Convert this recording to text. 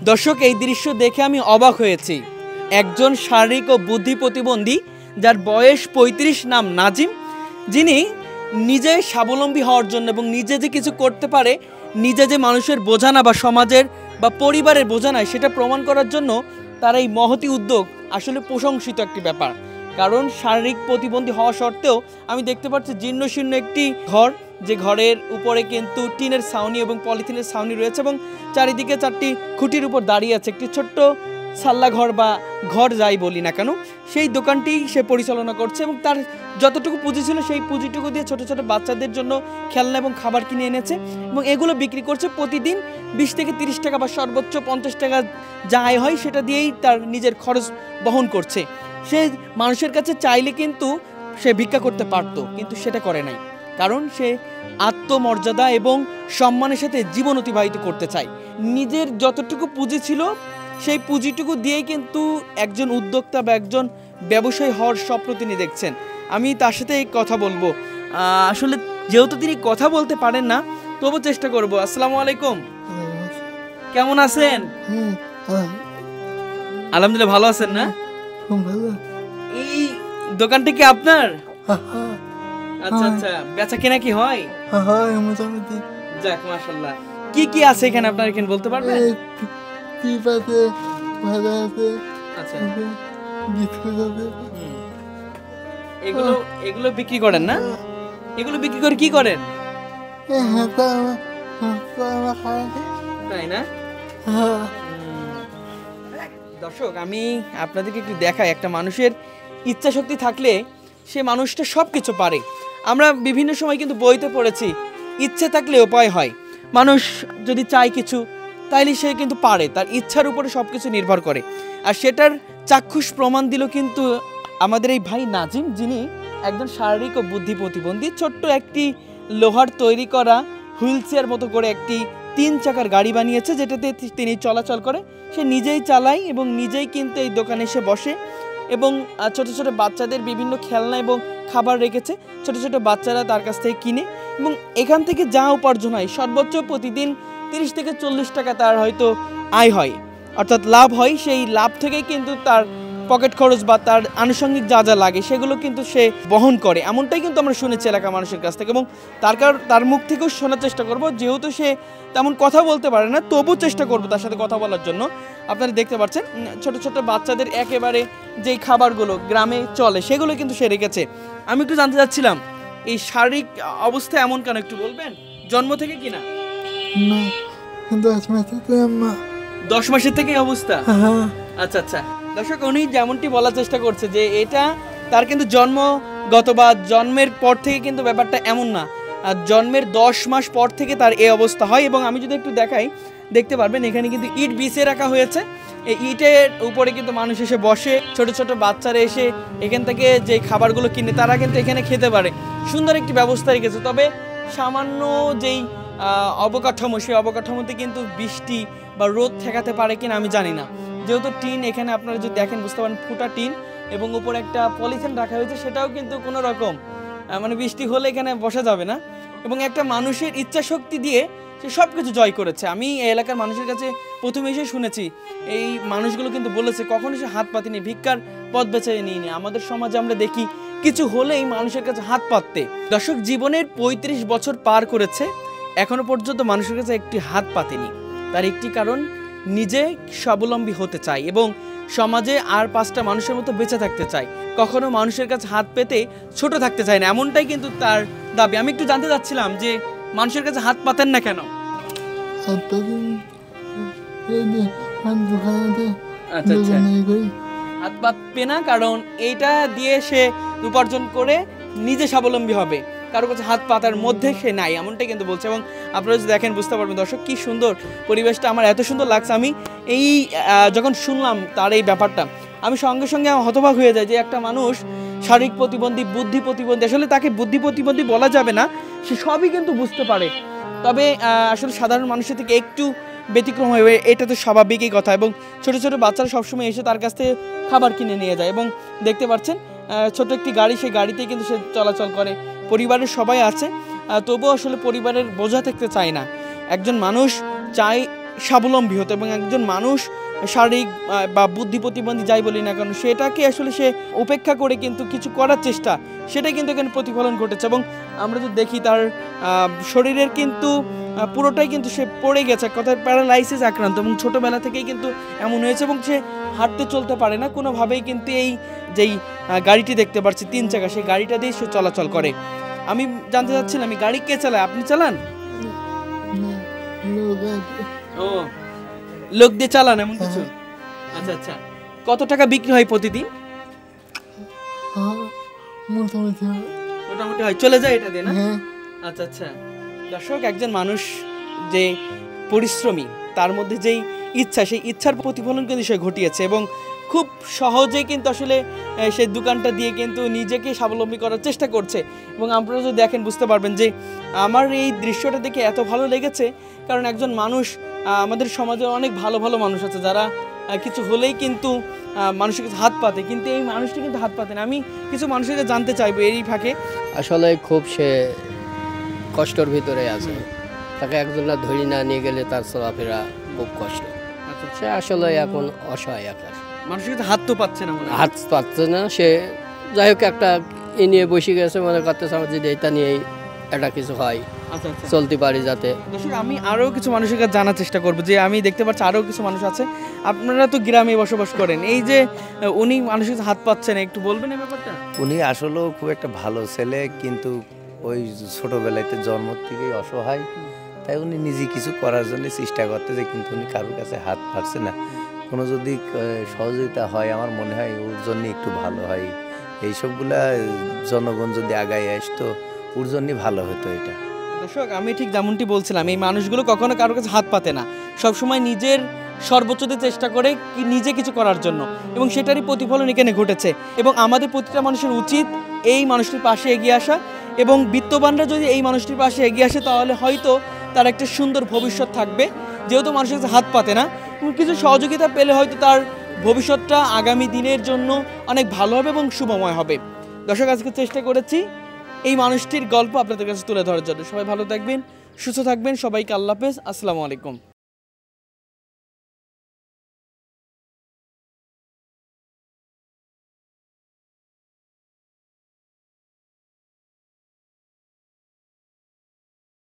দর্শক, এই দৃশ্য দেখে আমি অবাক হয়েছি। একজন শারীরিক ও বুদ্ধি প্রতিবন্ধী যার বয়স ৩৫, নাম নাজিম, যিনি নিজে স্বাবলম্বী হওয়ার জন্য এবং নিজে যে কিছু করতে পারে, নিজে যে মানুষের বোঝা না বা সমাজের বা পরিবারের বোঝা নয় সেটা প্রমাণ করার জন্য তার এই মহতি উদ্যোগ আসলে প্রশংসিত একটি ব্যাপার। কারণ শারীরিক প্রতিবন্ধী হওয়া সত্ত্বেও আমি দেখতে পাচ্ছি জীর্ণশীর্ণ একটি ঘর, যে ঘরের উপরে কিন্তু টিনের ছাউনি এবং পলিথিনের ছাউনি রয়েছে এবং চারিদিকে 4টি খুঁটির উপর দাঁড়িয়ে আছে একটি ছোট্ট সাল্লা ঘর বা ঘর যাই বলি না কেন, সেই দোকানটি সে পরিচালনা করছে এবং তার যতটুকু পুঁজি ছিল সেই পুঁজিটুকু দিয়ে ছোট ছোট বাচ্চাদের জন্য খেলনা এবং খাবার কিনে এনেছে এবং এগুলো বিক্রি করছে। প্রতিদিন 20 থেকে 30 টাকা বা সর্বোচ্চ 50 টাকা যা আয় হয় সেটা দিয়েই তার নিজের খরচ বহন করছে। সে মানুষের কাছে চাইলে কিন্তু সে ভিক্ষা করতে পারত, কিন্তু সেটা করে নাই, কারণ সে আত্মমর্যাদা এবং সম্মানের সাথে জীবন অতিবাহিত করতে চায়। নিজের যতটুকু পুঁজি ছিল সেই পুঁজিটুকু দিয়েই কিন্তু একজন উদ্যোক্তা বা একজন ব্যবসায়ী হওয়ার স্বপ্ন তিনি দেখছেন। আমি তার সাথে এই কথা বলবো। আসলে যেহেতু তিনি কথা বলতে পারেন না, তবু চেষ্টা করব। আসসালামু আলাইকুম, কেমন আছেন? আলহামদুলিল্লাহ, ভালো আছেন না? এই দোকানটা কি আপনার? আচ্ছা আচ্ছা, বেচা কেনা কি হয়? যাক, মাশাআল্লাহ। কি কি আছে এখানে আপনার এখানে বলতে পারবেন? আচ্ছা, এগুলো বিক্রি করেন না? এগুলো বিক্রি করে কি করেন? তাই না? দর্শক, আমি আপনাদেরকে একটু দেখাই, একটা মানুষের ইচ্ছা শক্তি থাকলে সে মানুষটা সব কিছু পারে। আমরা বিভিন্ন সময় কিন্তু বইতে পড়েছি, ইচ্ছে থাকলে উপায় হয়। মানুষ যদি চায় কিছু তাইলে সে কিন্তু পারে, তার ইচ্ছার উপরে সব কিছু নির্ভর করে। আর সেটার চাক্ষুষ প্রমাণ দিল কিন্তু আমাদের এই ভাই নাজিম, যিনি একজন শারীরিক ও বুদ্ধি প্রতিবন্ধী। ছোট্ট একটি লোহার তৈরি করা হুইল চেয়ার মতো করে একটি 3 চাকার গাড়ি বানিয়েছে, যেটাতে তিনি চলাচল করে। সে নিজেই চালায় এবং নিজেই কিন্তু এই দোকানে এসে বসে এবং ছোট ছোট বাচ্চাদের বিভিন্ন খেলনা এবং খাবার রেখেছে। ছোট ছোট বাচ্চারা তার কাছ থেকে কিনে এবং এখান থেকে যা উপার্জন হয় সর্বোচ্চ প্রতিদিন 30 থেকে 40 টাকা তার হয়তো আয় হয়, অর্থাৎ লাভ হয়। সেই লাভ থেকেই কিন্তু তার পকেট খরচ বা তার আনুষঙ্গিক যা যা লাগে সেগুলো কিন্তু সে বহন করে। এমনটাই কিন্তু আমরা শুনেছি এলাকার মানুষের কাছ থেকে এবং তার মুখ থেকেও শোনার চেষ্টা করব। যেহেতু সে তেমন কথা বলতে পারে না, তবু চেষ্টা করব তার সাথে কথা বলার জন্য। আপনারা দেখতে পাচ্ছেন ছোট ছোট বাচ্চাদের একেবারে যেই খাবারগুলো গ্রামে চলে সেগুলো কিন্তু সে রেখেছে। আমি একটু জানতে চাচ্ছিলাম, এই শারীরিক অবস্থা এমন কেন, একটু বলবেন? জন্ম থেকে কিনা? 10 মাসের থেকে অবস্থা? আচ্ছা আচ্ছা। দর্শক, উনি যেমনটি বলার চেষ্টা করছে যে এটা তার কিন্তু জন্মগত বা জন্মের পর থেকে কিন্তু ব্যাপারটা এমন না, জন্মের 10 মাস পর থেকে তার এই অবস্থা হয়। এবং আমি যদি একটু দেখাই, দেখতে পারবেন এখানে কিন্তু ইট বিছিয়ে রাখা হয়েছে। এই ইটের উপরে কিন্তু মানুষ এসে বসে, ছোট ছোট বাচ্চারা এসে এখান থেকে যে খাবারগুলো কিনে তারা কিন্তু এখানে খেতে পারে। সুন্দর একটি ব্যবস্থা রেখেছে। তবে সামান্য যেই অবকাঠামো, সেই অবকাঠামোতে কিন্তু বৃষ্টি বা রোদ ঠেকাতে পারে কিনা আমি জানি না। যেহেতু টিন, এখানে আপনারা যদি দেখেন বুঝতে পারেন ফুটা টিন এবং উপরে একটা পলিথিন রাখা হয়েছে, সেটাও কিন্তু কোনো রকম মানে বৃষ্টি হলে এখানে বসা যাবে না। এবং একটা মানুষের ইচ্ছা শক্তি দিয়ে সে সব কিছু জয় করেছে। আমি এই এলাকার মানুষের কাছে প্রথমে এসে শুনেছি, এই মানুষগুলো কিন্তু বলেছে কখনো সে হাত পাতেনি, ভিক্ষার পথ বেছে নিয়ে নিয়ে। আমাদের সমাজে আমরা দেখি কিছু হলেই মানুষের কাছে হাত পাততে। দর্শক, জীবনের 35 বছর পার করেছে, এখনো পর্যন্ত মানুষের কাছে একটি হাত পাতেনি। তার একটি কারণ, নিজে স্বাবলম্বী হতে চায় এবং সমাজে আর 5টা মানুষের মতো বেঁচে থাকতে চায়। কখনো মানুষের কাছে হাত পেতে ছোট থাকতে চায় না, এমনটাই কিন্তু তার দাবি। আমি একটু জানতে চাচ্ছিলাম যে মানুষের কাছে হাত পাতেন না কেন? আচ্ছা আচ্ছা, হাত পাতবে না কারণ এইটা দিয়ে সে উপার্জন করে নিজে স্বাবলম্বী হবে, কারো কাছে হাত পাতার মধ্যে সে নাই, এমনটাই কিন্তু বলছে। এবং আপনারা যদি দেখেন বুঝতে পারবেন দর্শক, কি সুন্দর পরিবেশটা, আমার এত সুন্দর লাগছে। আমি এই যখন শুনলাম তার এই ব্যাপারটা, আমি সঙ্গে সঙ্গে হতবাক হয়ে যাই যে একটা মানুষ শারীরিক প্রতিবন্ধী, বুদ্ধি প্রতিবন্ধী, আসলে তাকে বুদ্ধি প্রতিবন্ধী বলা যাবে না, সে সবই কিন্তু বুঝতে পারে। তবে আসলে সাধারণ মানুষের থেকে একটু ব্যতিক্রম হয়ে, এটা তো স্বাভাবিকই কথা। এবং ছোটো ছোটো বাচ্চারা সবসময় এসে তার কাছ থেকে খাবার কিনে নিয়ে যায় এবং দেখতে পাচ্ছেন ছোট একটি গাড়ি, সেই গাড়িতেই কিন্তু সে চলাচল করে। পরিবারের সবাই আছে, তবুও আসলে পরিবারের বোঝা থাকতে চায় না। একজন মানুষ চায় স্বাবলম্বী হতো এবং একজন মানুষ শারীরিক বা বুদ্ধি প্রতিবন্ধী যাই বলি না কারণ সেটাকে আসলে সে উপেক্ষা করে কিন্তু কিছু করার চেষ্টা সেটাই কিন্তু এখানে প্রতিফলন ঘটেছে। এবং আমরা যদি দেখি তার শরীরের কিন্তু পুরোটাই কিন্তু সে পড়ে গেছে, কথায় প্যারালাইসিস আক্রান্ত এবং ছোটোবেলা থেকেই কিন্তু এমন হয়েছে এবং সে হাঁটতে চলতে পারে না কোনোভাবেই। কিন্তু এই যেই গাড়িটি দেখতে পাচ্ছি 3 চাকা, সেই গাড়িটা দিয়ে সে চলাচল করে। আমি জানতে চাচ্ছিলাম এই গাড়ি কে চালায়, আপনি চালান? ও, লোক দিয়ে চালান এমন কিছু? আচ্ছা আচ্ছা। কত টাকা বিক্রি হয় প্রতিদিন? মোটামুটি হয়, চলে যায় এটা দিয়ে না? আচ্ছা আচ্ছা। দর্শক, একজন মানুষ যে পরিশ্রমী তার মধ্যে যেই ইচ্ছা, সেই ইচ্ছার প্রতিফলন কিন্তু সে ঘটিয়েছে এবং খুব সহজেই কিন্তু আসলে সেই দোকানটা দিয়ে কিন্তু নিজেকে স্বাবলম্বী করার চেষ্টা করছে। এবং আপনারা যদি দেখেন বুঝতে পারবেন যে আমার এই দৃশ্যটা দেখে এত ভালো লেগেছে কারণ একজন মানুষ, আমাদের সমাজে অনেক ভালো ভালো মানুষ আছে যারা কিছু হলেই কিন্তু মানুষের কাছে হাত পাতে, কিন্তু এই মানুষটি কিন্তু হাত পাতে না। আমি কিছু মানুষের কাছে জানতে চাইবো এই ফাঁকে। আসলে খুব সে কষ্টের ভিতরে আছে, তাকে একজনরা ধরি না নিয়ে গেলে তার চলাফেরা খুব কষ্ট। সে আসলে এখন অসহায় আকার, মানুষের কাছে হাত তো পাচ্ছে না, হাত পাচ্ছে না। সে যাই হোক একটা এ নিয়ে বসে গেছে, মনে করতেছে আমার যদি এটা নিয়েই একটা কিছু হয় চলতে পারি যাতে। দর্শক, আমি আরও কিছু মানুষের কাছে জানার চেষ্টা করবো যে আমি দেখতে পাচ্ছি আরও কিছু মানুষ আছে, আপনারা তো গ্রামে বসবাস করেন, এই যে উনি মানুষের কাছে হাত পাচ্ছেন, একটু বলবেন এই ব্যাপারটা? উনি আসলেও খুব একটা ভালো ছেলে, কিন্তু ওই ছোটোবেলাতে জন্ম থেকেই অসহায়, তাই উনি নিজে কিছু করার জন্য চেষ্টা করতেছে, কিন্তু উনি কারোর কাছে হাত পারছে না। কোনো যদি সহযোগিতা হয় আমার মনে হয় ওর জন্য একটু ভালো হয়। এইসবগুলা জনগণ যদি আগায় আসতো ওর জন্যই ভালো হতো এটা। দর্শক, আমি ঠিক যেমনটি বলছিলাম, এই মানুষগুলো কখনো কারোর কাছে হাত পাতে না, সবসময় নিজের সর্বোচ্চ দিয়ে চেষ্টা করে নিজে কিছু করার জন্য, এবং সেটারই প্রতিফলন এখানে ঘটেছে। এবং আমাদের প্রতিটা মানুষের উচিত এই মানুষটির পাশে এগিয়ে আসা, এবং বিত্তবানরা যদি এই মানুষটির পাশে এগিয়ে আসে তাহলে হয়তো তার একটা সুন্দর ভবিষ্যৎ থাকবে। যেহেতু মানুষের কাছে হাত পাতে না, কিছু সহযোগিতা পেলে হয়তো তার ভবিষ্যৎটা আগামী দিনের জন্য অনেক ভালো হবে এবং শুভময় হবে। দর্শক, আজকে চেষ্টা করেছি এই মানুষটির গল্প আপনাদের কাছে তুলে ধরার জন্য। সবাই ভালো থাকবেন, সুস্থ থাকবেন, সবাইকে আল্লাহ হাফেজ, আসসালামু আলাইকুম।